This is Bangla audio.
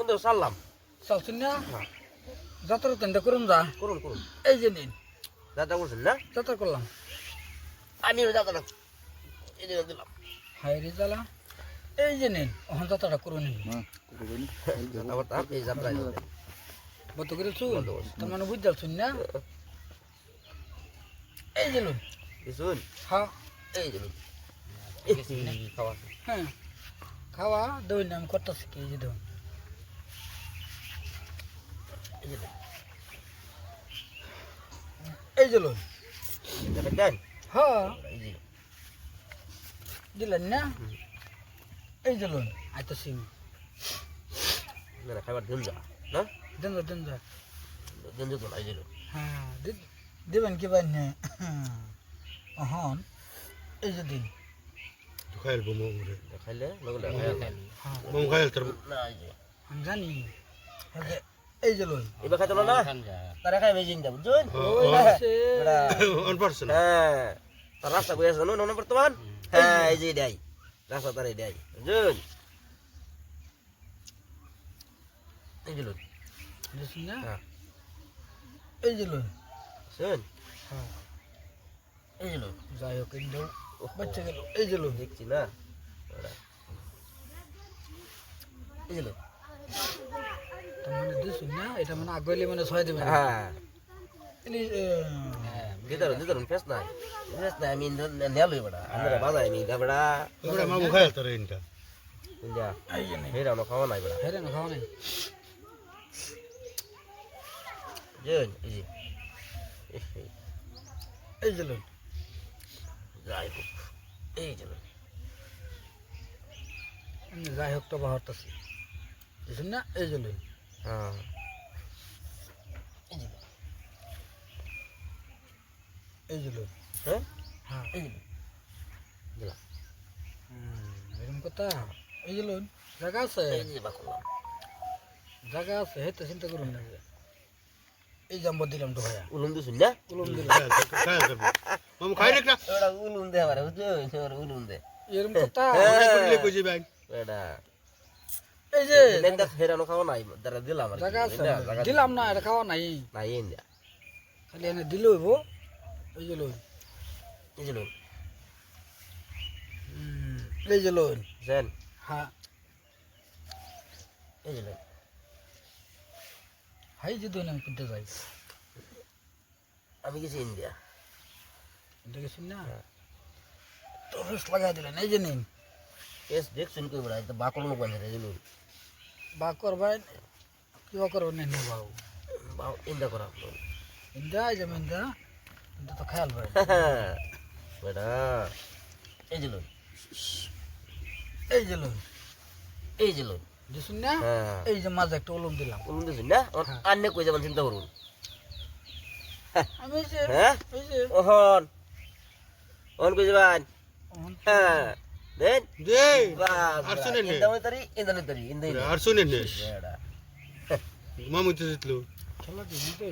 তো সারলাম চলছেন না যাত্রা তেনটা করুন যা করুন করুন এই যে নিন যাত্রা করছেন না যাত্রা করলাম আমিও যাত্রা এই যে দিলাম হাই রে জ্বালা এই যে নিন ওখান যাত্রাটা করুন যাত্রা করতাম এই যাত্রা বত করেছু বন্ধ করছি। তার মানে বুঝতে পারছুন না এই যে লুন কিছুন হ্যাঁ এই যে খাওয়া হ্যাঁ খাওয়া দই না আমি করতেছি কি এই যে দই এই যে এই যে লুন এটা দেন হ্যাঁ এই যে দিলেন না এই যে লুন আইতেছি না খাবার দিন যা না দেন যা দেন যা দিন যা তো এই যে হ্যাঁ দেবেন কি বাইন হন এই যে দিন খাইল বমু রে খাইলে লগে খাইলে হ্যাঁ বমু খাইল তোর না এই যে আমি জানি এই যে লুন এবার খাইতে না তারা খাই বেজিন যাব বুঝুন অন পারছন হ্যাঁ তার রাস্তা বই আছে না বর্তমান হ্যাঁ এই যে দেয় রাস্তা তার দেয় বুঝুন এই যে লুন দেখুন না হ্যাঁ এই যে লুন শুন হ্যাঁ এই যে লুন যাই হোক কিন্তু বাচ্চা গেল এই যে লুন দেখছি না এই যে লুন তার মানে দেখুন না এটা মানে আগলে মানে ছয় দেবেন হ্যাঁ এলি দিদারুন ফেস নাই আমি নেলই বড়া আমরা বাজাই আমি দা বড়া ওরা মামু খাইল তোর ইনটা ইন্ডিয়া এই যে নাই হেরা না খাওয়া নাই বড়া হেরে না খাওয়া নাই জেন এই যে এই যে লুন যাই হোক এই যে লুন যাই হোক তো বাহরতাছি দেখুন না এই যে লুন হ্যাঁ এই যে এই যে লুন হ্যাঁ হ্যাঁ এই যে দিলাম এরকম কথা এই যে লুন জায়গা আছে এই যে বাকুলাম জায়গা আছে হেতে চিন্তা করুন না এই জাম্বর দিলাম তো ভাইয়া উলুম দিছুন না উলুম দিলাম খাইল তোর মামু খাই রে ওরা উলুম দে আমারে বুঝছো ওরা উলুম দে এরকম কথা ওরা করলে কইজি ভাই এটা এই যে লেন্দা হেরা না খাওয়া নাই দাঁড়া দিলাম আর জায়গা আছে দিলাম না এটা খাওয়া নাই নাই ইন্ডিয়া খালি এনে দিল হইব এই যে লুন এই যে লুন এই যে লুন জেন হ্যাঁ এই যে লুন হাই যে দই আমি কিনতে যাই আমি গেছি ইন্ডিয়া দেখেছেন না তো রস লাগাই দিলেন এই যে নিন এস দেখছুন কই বড়া এটা বাকল মুখ বাঁধে এই যে লুন বা করবেন কি বা করবেন না বাবু বাও ইন্ডিয়া করা ইন্দা এই যে মিন্দা কিন্তু তো খেয়াল ভাই বেটা এই যে লুন এই যে লুন এই যে লুন দেখুন না হ্যাঁ এই যে মাঝে একটা ওলম দিলাম উলুম দিছুন না আন্নে কই যাবেন চিন্তা করুন আমি এই যে হ্যাঁ এই যে ওহন ওহন কই যাবেন হ্যাঁ দেন দে বাস আর শুনেন নে ইন্দানি তারি আর শুনেন নে বেটা মামু তো জিতলো খেলা দিন তো